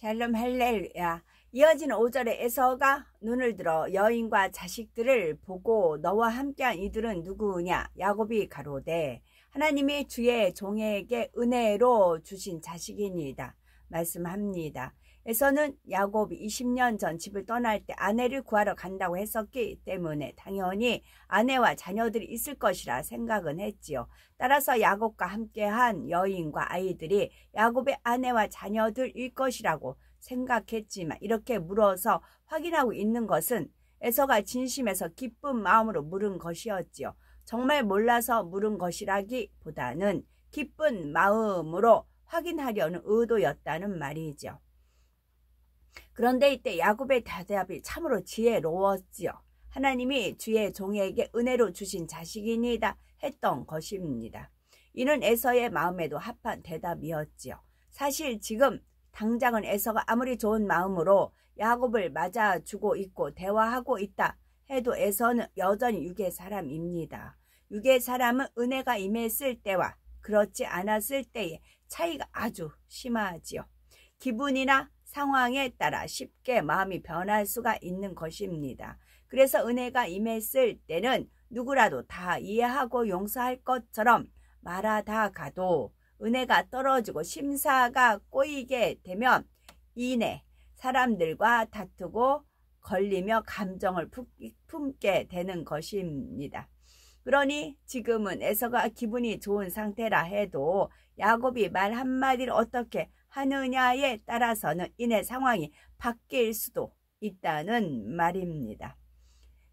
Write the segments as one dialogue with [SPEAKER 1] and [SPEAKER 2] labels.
[SPEAKER 1] 샬롬 할렐루야. 이어지는 5절에 에서가 눈을 들어 여인과 자식들을 보고 너와 함께한 이들은 누구냐? 야곱이 가로되 하나님이 주의 종에게 은혜로 주신 자식이니이다 말씀합니다. 에서는 야곱이 20년 전 집을 떠날 때 아내를 구하러 간다고 했었기 때문에 당연히 아내와 자녀들이 있을 것이라 생각은 했지요. 따라서 야곱과 함께한 여인과 아이들이 야곱의 아내와 자녀들일 것이라고 생각했지만 이렇게 물어서 확인하고 있는 것은 에서가 진심에서 기쁜 마음으로 물은 것이었지요. 정말 몰라서 물은 것이라기보다는 기쁜 마음으로 확인하려는 의도였다는 말이죠. 그런데 이때 야곱의 대답이 참으로 지혜로웠지요. 하나님이 주의 종에게 은혜로 주신 자식이니다 했던 것입니다. 이는 에서의 마음에도 합한 대답이었지요. 사실 지금 당장은 에서가 아무리 좋은 마음으로 야곱을 맞아주고 있고 대화하고 있다 해도 에서는 여전히 육의 사람입니다. 육의 사람은 은혜가 임했을 때와 그렇지 않았을 때의 차이가 아주 심하지요. 기분이나 상황에 따라 쉽게 마음이 변할 수가 있는 것입니다. 그래서 은혜가 임했을 때는 누구라도 다 이해하고 용서할 것처럼 말하다가도 은혜가 떨어지고 심사가 꼬이게 되면 이내 사람들과 다투고 걸리며 감정을 품게 되는 것입니다. 그러니 지금은 에서가 기분이 좋은 상태라 해도 야곱이 말 한마디를 어떻게 하느냐에 따라서는 이내 상황이 바뀔 수도 있다는 말입니다.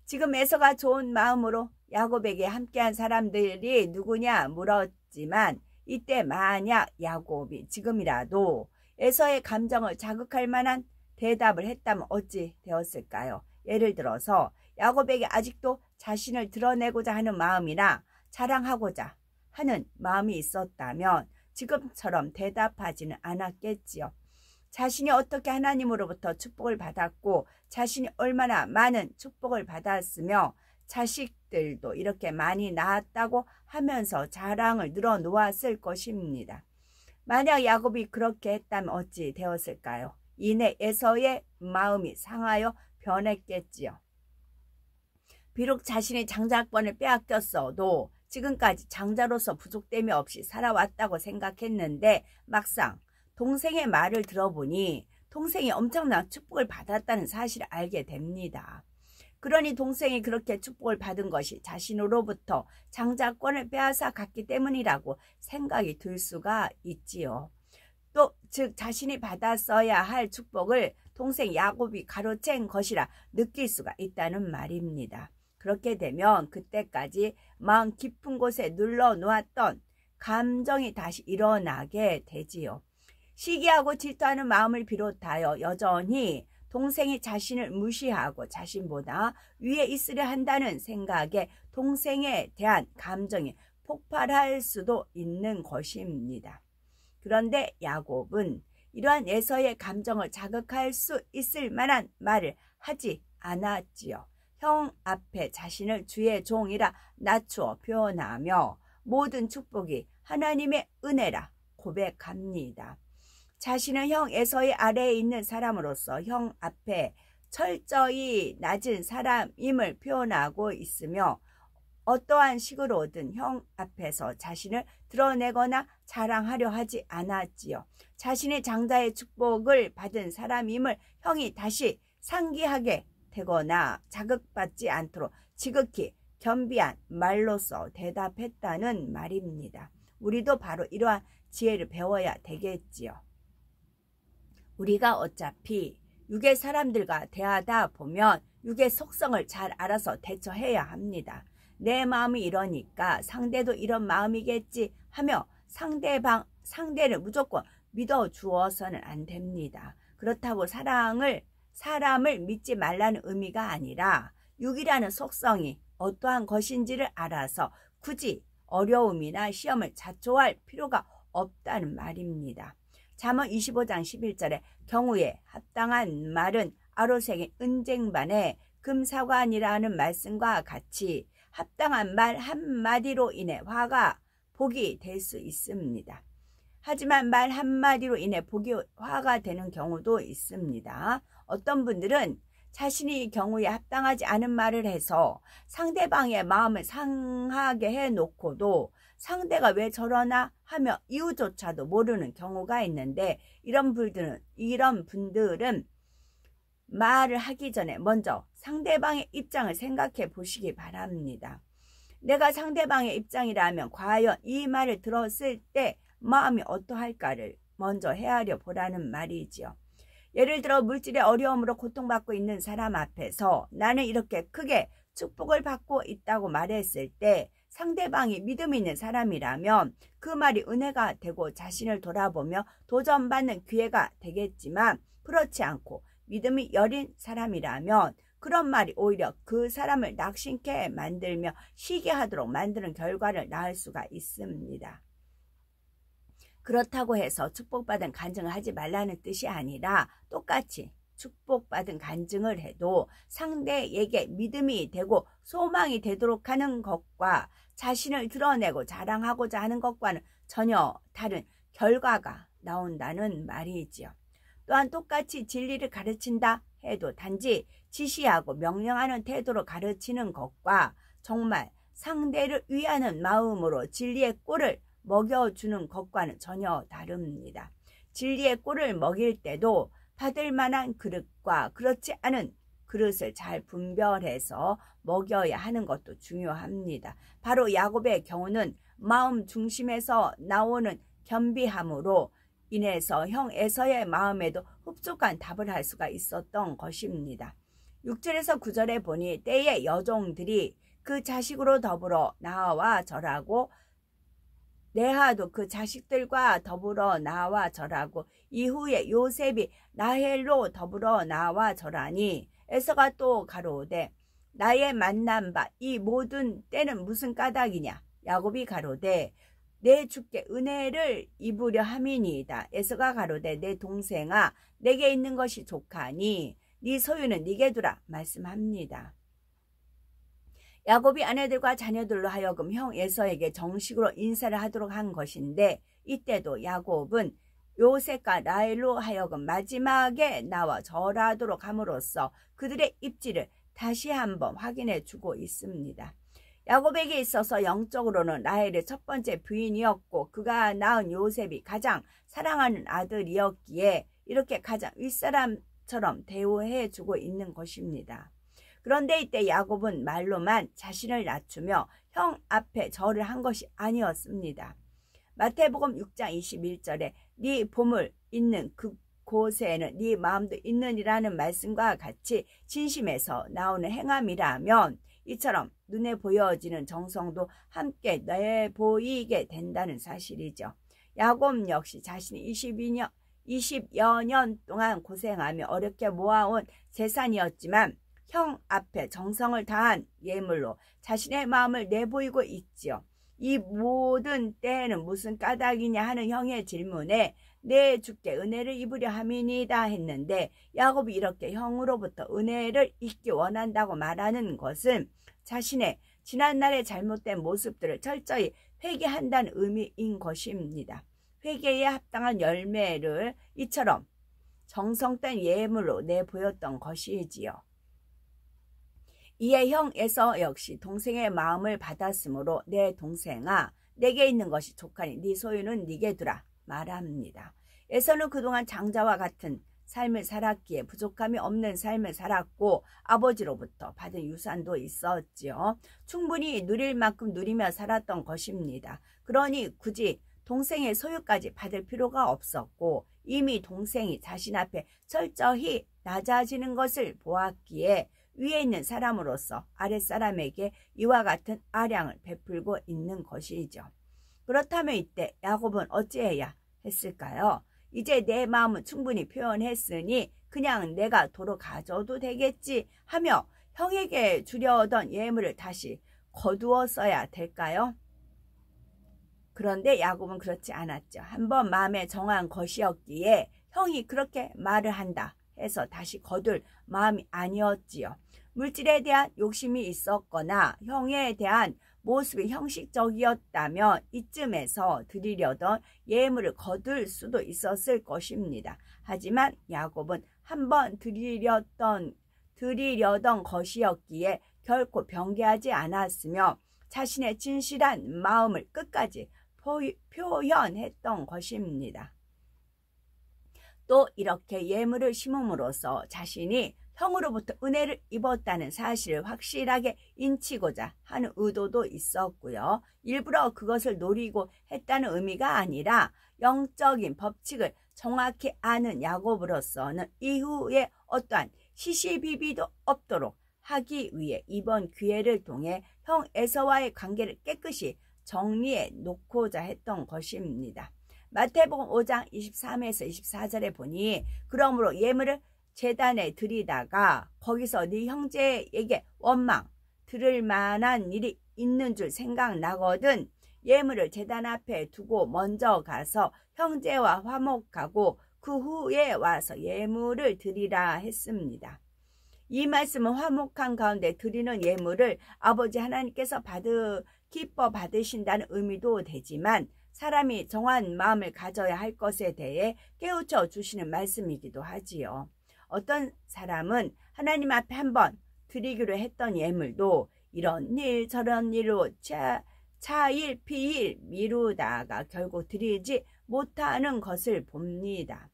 [SPEAKER 1] 지금 에서가 좋은 마음으로 야곱에게 함께한 사람들이 누구냐 물었지만 이때 만약 야곱이 지금이라도 에서의 감정을 자극할 만한 대답을 했다면 어찌 되었을까요? 예를 들어서 야곱에게 아직도 자신을 드러내고자 하는 마음이나 자랑하고자 하는 마음이 있었다면 지금처럼 대답하지는 않았겠지요. 자신이 어떻게 하나님으로부터 축복을 받았고 자신이 얼마나 많은 축복을 받았으며 자식들도 이렇게 많이 낳았다고 하면서 자랑을 늘어놓았을 것입니다. 만약 야곱이 그렇게 했다면 어찌 되었을까요? 이내 에서의 마음이 상하여 변했겠지요. 비록 자신이 장자권을 빼앗겼어도 지금까지 장자로서 부족됨이 없이 살아왔다고 생각했는데 막상 동생의 말을 들어보니 동생이 엄청난 축복을 받았다는 사실을 알게 됩니다. 그러니 동생이 그렇게 축복을 받은 것이 자신으로부터 장자권을 빼앗아 갔기 때문이라고 생각이 들 수가 있지요. 또 즉 자신이 받았어야 할 축복을 동생 야곱이 가로챈 것이라 느낄 수가 있다는 말입니다. 그렇게 되면 그때까지 마음 깊은 곳에 눌러놓았던 감정이 다시 일어나게 되지요. 시기하고 질투하는 마음을 비롯하여 여전히 동생이 자신을 무시하고 자신보다 위에 있으려 한다는 생각에 동생에 대한 감정이 폭발할 수도 있는 것입니다. 그런데 야곱은 이러한 에서의 감정을 자극할 수 있을 만한 말을 하지 않았지요. 형 앞에 자신을 주의 종이라 낮추어 표현하며 모든 축복이 하나님의 은혜라 고백합니다. 자신은 형 에서의 아래에 있는 사람으로서 형 앞에 철저히 낮은 사람임을 표현하고 있으며 어떠한 식으로든 형 앞에서 자신을 드러내거나 자랑하려 하지 않았지요. 자신의 장자의 축복을 받은 사람임을 형이 다시 상기하게 되거나 자극받지 않도록 지극히 겸비한 말로써 대답했다는 말입니다. 우리도 바로 이러한 지혜를 배워야 되겠지요. 우리가 어차피 육의 사람들과 대하다 보면 육의 속성을 잘 알아서 대처해야 합니다. 내 마음이 이러니까 상대도 이런 마음이겠지 하며 상대를 무조건 믿어주어서는 안 됩니다. 그렇다고 사람을 믿지 말라는 의미가 아니라 육이라는 속성이 어떠한 것인지를 알아서 굳이 어려움이나 시험을 자초할 필요가 없다는 말입니다. 잠언 25장 11절에 경우에 합당한 말은 아로생의 은쟁반에 금사관이라는 말씀과 같이 합당한 말 한마디로 인해 화가 복이 될 수 있습니다. 하지만 말 한마디로 인해 복이 화가 되는 경우도 있습니다. 어떤 분들은 자신이 경우에 합당하지 않은 말을 해서 상대방의 마음을 상하게 해놓고도 상대가 왜 저러나 하며 이유조차도 모르는 경우가 있는데, 이런 분들은 말을 하기 전에 먼저 상대방의 입장을 생각해 보시기 바랍니다. 내가 상대방의 입장이라면 과연 이 말을 들었을 때 마음이 어떠할까를 먼저 헤아려 보라는 말이지요. 예를 들어 물질의 어려움으로 고통받고 있는 사람 앞에서 나는 이렇게 크게 축복을 받고 있다고 말했을 때 상대방이 믿음 있는 사람이라면 그 말이 은혜가 되고 자신을 돌아보며 도전받는 기회가 되겠지만, 그렇지 않고 믿음이 여린 사람이라면 그런 말이 오히려 그 사람을 낙심케 만들며 쉬게 하도록 만드는 결과를 낳을 수가 있습니다. 그렇다고 해서 축복받은 간증을 하지 말라는 뜻이 아니라, 똑같이 축복받은 간증을 해도 상대에게 믿음이 되고 소망이 되도록 하는 것과 자신을 드러내고 자랑하고자 하는 것과는 전혀 다른 결과가 나온다는 말이지요. 또한 똑같이 진리를 가르친다 해도 단지 지시하고 명령하는 태도로 가르치는 것과 정말 상대를 위하는 마음으로 진리의 꼴을 먹여주는 것과는 전혀 다릅니다. 진리의 꼴을 먹일 때도 받을 만한 그릇과 그렇지 않은 그릇을 잘 분별해서 먹여야 하는 것도 중요합니다. 바로 야곱의 경우는 마음 중심에서 나오는 겸비함으로 인해서 형 에서의 마음에도 흡족한 답을 할 수가 있었던 것입니다. 6절에서 9절에 보니 때에 여종들이 그 자식으로 더불어 나와 절하고 레아도 그 자식들과 더불어 나와 절하고 이후에 요셉이 라헬로 더불어 나와 절하니 에서가 또 가로되 나의 만난 바 이 모든 때는 무슨 까닭이냐. 야곱이 가로되 내 주께 은혜를 입으려 함이니이다. 에서가 가로되 내 동생아 내게 있는 것이 족하니 네 소유는 네게 두라 말씀합니다. 야곱이 아내들과 자녀들로 하여금 형 에서에게 정식으로 인사를 하도록 한 것인데, 이때도 야곱은 요셉과 라헬로 하여금 마지막에 나와 절하도록 함으로써 그들의 입지를 다시 한번 확인해 주고 있습니다. 야곱에게 있어서 영적으로는 라헬의 첫 번째 부인이었고 그가 낳은 요셉이 가장 사랑하는 아들이었기에 이렇게 가장 윗사람처럼 대우해 주고 있는 것입니다. 그런데 이때 야곱은 말로만 자신을 낮추며 형 앞에 절을 한 것이 아니었습니다. 마태복음 6장 21절에 네 보물 있는 그곳에는 네 마음도 있느니라는 말씀과 같이 진심에서 나오는 행함이라면 이처럼 눈에 보여지는 정성도 함께 내보이게 된다는 사실이죠. 야곱 역시 자신이 20여 년 동안 고생하며 어렵게 모아온 재산이었지만 형 앞에 정성을 다한 예물로 자신의 마음을 내보이고 있지요. 이 모든 때에는 무슨 까닭이냐 하는 형의 질문에 내 주께 은혜를 입으려 함이니이다 했는데, 야곱이 이렇게 형으로부터 은혜를 입기 원한다고 말하는 것은 자신의 지난날의 잘못된 모습들을 철저히 회개한다는 의미인 것입니다. 회개에 합당한 열매를 이처럼 정성된 예물로 내보였던 것이지요. 이에 형 에서 역시 동생의 마음을 받았으므로 내 동생아 내게 있는 것이 족하니 네 소유는 네게 두라 말합니다. 에서는 그동안 장자와 같은 삶을 살았기에 부족함이 없는 삶을 살았고 아버지로부터 받은 유산도 있었지요. 충분히 누릴 만큼 누리며 살았던 것입니다. 그러니 굳이 동생의 소유까지 받을 필요가 없었고 이미 동생이 자신 앞에 철저히 낮아지는 것을 보았기에 위에 있는 사람으로서 아랫사람에게 이와 같은 아량을 베풀고 있는 것이죠. 그렇다면 이때 야곱은 어찌해야 했을까요? 이제 내 마음은 충분히 표현했으니 그냥 내가 도로 가져도 되겠지 하며 형에게 주려던 예물을 다시 거두었어야 될까요? 그런데 야곱은 그렇지 않았죠. 한번 마음에 정한 것이었기에 형이 그렇게 말을 한다 해서 다시 거둘 마음이 아니었지요. 물질에 대한 욕심이 있었거나 형에 대한 모습이 형식적이었다면 이쯤에서 드리려던 예물을 거둘 수도 있었을 것입니다. 하지만 야곱은 한번 드리려던 것이었기에 결코 변개하지 않았으며 자신의 진실한 마음을 끝까지 표현했던 것입니다. 또 이렇게 예물을 심음으로써 자신이 형으로부터 은혜를 입었다는 사실을 확실하게 인치고자 하는 의도도 있었고요. 일부러 그것을 노리고 했다는 의미가 아니라 영적인 법칙을 정확히 아는 야곱으로서는 이후에 어떠한 시시비비도 없도록 하기 위해 이번 기회를 통해 형 에서와의 관계를 깨끗이 정리해 놓고자 했던 것입니다. 마태복음 5장 23에서 24절에 보니 그러므로 예물을 제단에 드리다가 거기서 네 형제에게 원망 들을 만한 일이 있는 줄 생각나거든 예물을 제단 앞에 두고 먼저 가서 형제와 화목하고 그 후에 와서 예물을 드리라 했습니다. 이 말씀은 화목한 가운데 드리는 예물을 아버지 하나님께서 기뻐 받으신다는 의미도 되지만 사람이 정한 마음을 가져야 할 것에 대해 깨우쳐 주시는 말씀이기도 하지요. 어떤 사람은 하나님 앞에 한번 드리기로 했던 예물도 이런 일 저런 일로 차일 피일 미루다가 결국 드리지 못하는 것을 봅니다.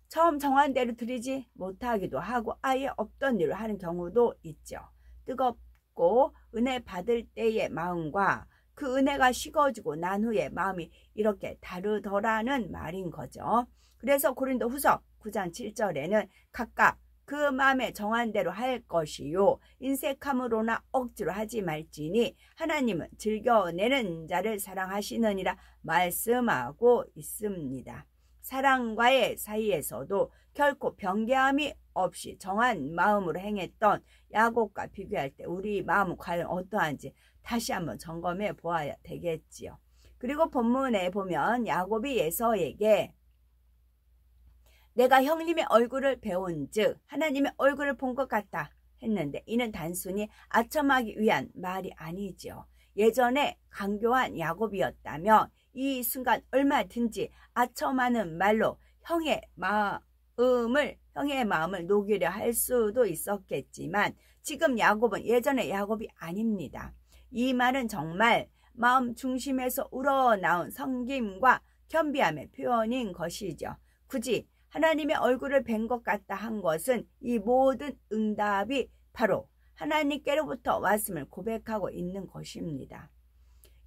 [SPEAKER 1] 처음 정한 대로 드리지 못하기도 하고 아예 없던 일을 하는 경우도 있죠. 뜨겁고 은혜 받을 때의 마음과 그 은혜가 식어지고 난 후에 마음이 이렇게 다르더라는 말인 거죠. 그래서 고린도후서 9장 7절에는 각각 그 마음에 정한 대로 할 것이요 인색함으로나 억지로 하지 말지니 하나님은 즐겨내는 자를 사랑하시느니라 말씀하고 있습니다. 사랑과의 사이에서도 결코 변개함이 없이 정한 마음으로 행했던 야곱과 비교할 때 우리 마음은 과연 어떠한지 다시 한번 점검해 보아야 되겠지요. 그리고 본문에 보면 야곱이 에서에게 내가 형님의 얼굴을 배운즉 하나님의 얼굴을 본 것 같다 했는데 이는 단순히 아첨하기 위한 말이 아니죠. 예전에 강교한 야곱이었다면 이 순간 얼마든지 아첨하는 말로 형의 마음을 녹이려 할 수도 있었겠지만 지금 야곱은 예전의 야곱이 아닙니다. 이 말은 정말 마음 중심에서 우러나온 섬김과 겸비함의 표현인 것이죠. 굳이 하나님의 얼굴을 뵌 것 같다 한 것은 이 모든 응답이 바로 하나님께로부터 왔음을 고백하고 있는 것입니다.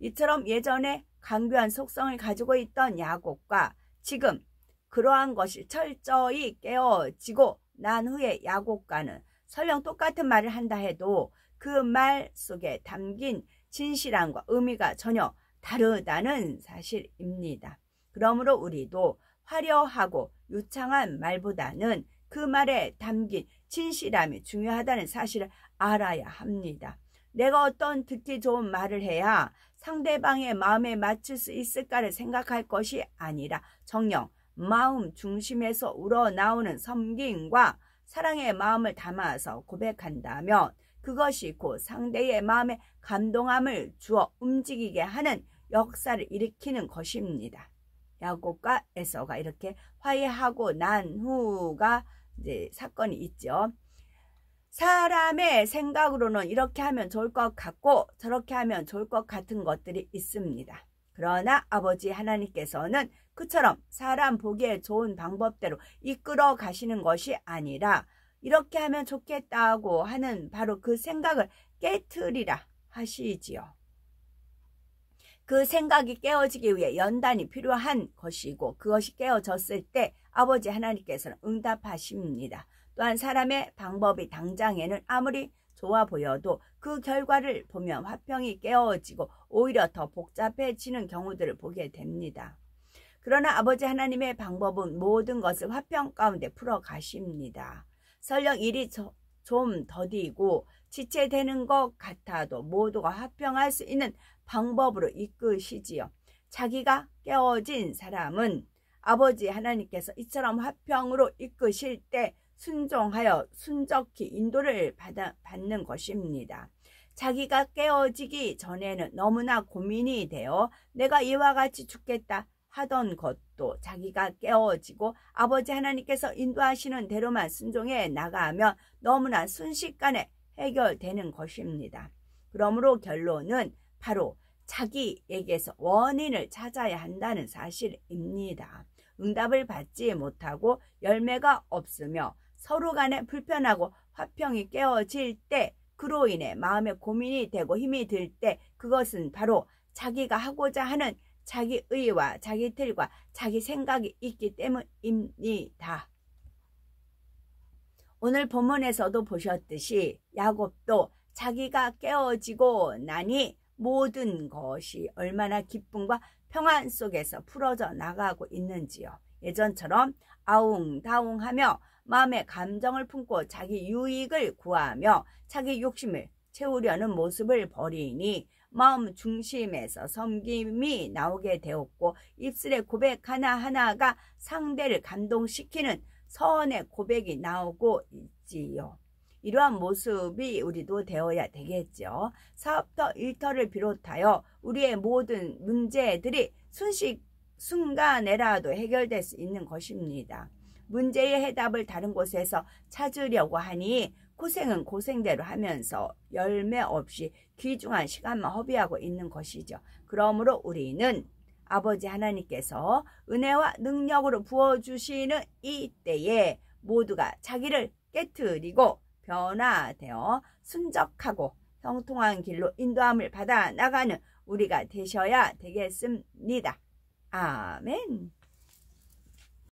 [SPEAKER 1] 이처럼 예전에 강교한 속성을 가지고 있던 야곱과 지금 그러한 것이 철저히 깨어지고 난 후에 야곱과는 설령 똑같은 말을 한다 해도 그 말 속에 담긴 진실함과 의미가 전혀 다르다는 사실입니다. 그러므로 우리도 화려하고 유창한 말보다는 그 말에 담긴 진실함이 중요하다는 사실을 알아야 합니다. 내가 어떤 듣기 좋은 말을 해야 상대방의 마음에 맞출 수 있을까를 생각할 것이 아니라 정녕 마음 중심에서 우러나오는 섬김과 사랑의 마음을 담아서 고백한다면 그것이 곧 상대의 마음에 감동함을 주어 움직이게 하는 역사를 일으키는 것입니다. 야곱과 에서가 이렇게 화해하고 난 후가 이제 사건이 있죠. 사람의 생각으로는 이렇게 하면 좋을 것 같고 저렇게 하면 좋을 것 같은 것들이 있습니다. 그러나 아버지 하나님께서는 그처럼 사람 보기에 좋은 방법대로 이끌어 가시는 것이 아니라 이렇게 하면 좋겠다고 하는 바로 그 생각을 깨트리라 하시지요. 그 생각이 깨어지기 위해 연단이 필요한 것이고 그것이 깨어졌을 때 아버지 하나님께서는 응답하십니다. 또한 사람의 방법이 당장에는 아무리 좋아 보여도 그 결과를 보면 화평이 깨어지고 오히려 더 복잡해지는 경우들을 보게 됩니다. 그러나 아버지 하나님의 방법은 모든 것을 화평 가운데 풀어 가십니다. 설령 일이 좀 더디고 지체되는 것 같아도 모두가 화평할 수 있는 방법으로 이끄시지요. 자기가 깨어진 사람은 아버지 하나님께서 이처럼 화평으로 이끄실 때 순종하여 순적히 인도를 받는 것입니다. 자기가 깨어지기 전에는 너무나 고민이 되어 내가 이와 같이 죽겠다 하던 것도 자기가 깨어지고 아버지 하나님께서 인도하시는 대로만 순종해 나가면 너무나 순식간에 해결되는 것입니다. 그러므로 결론은 바로 자기에게서 원인을 찾아야 한다는 사실입니다. 응답을 받지 못하고 열매가 없으며 서로 간에 불편하고 화평이 깨어질 때, 그로 인해 마음에 고민이 되고 힘이 들 때, 그것은 바로 자기가 하고자 하는 자기 의와 자기 틀과 자기 생각이 있기 때문입니다. 오늘 본문에서도 보셨듯이 야곱도 자기가 깨어지고 나니 모든 것이 얼마나 기쁨과 평안 속에서 풀어져 나가고 있는지요. 예전처럼 아웅다웅하며 마음의 감정을 품고 자기 유익을 구하며 자기 욕심을 채우려는 모습을 버리니 마음 중심에서 섬김이 나오게 되었고 입술의 고백 하나하나가 상대를 감동시키는 선의 고백이 나오고 있지요. 이러한 모습이 우리도 되어야 되겠죠. 사업터 일터를 비롯하여 우리의 모든 문제들이 순간에라도 해결될 수 있는 것입니다. 문제의 해답을 다른 곳에서 찾으려고 하니 고생은 고생대로 하면서 열매 없이 귀중한 시간만 허비하고 있는 것이죠. 그러므로 우리는 아버지 하나님께서 은혜와 능력으로 부어주시는 이때에 모두가 자기를 깨트리고 변화되어 순적하고 형통한 길로 인도함을 받아 나가는 우리가 되셔야 되겠습니다. 아멘.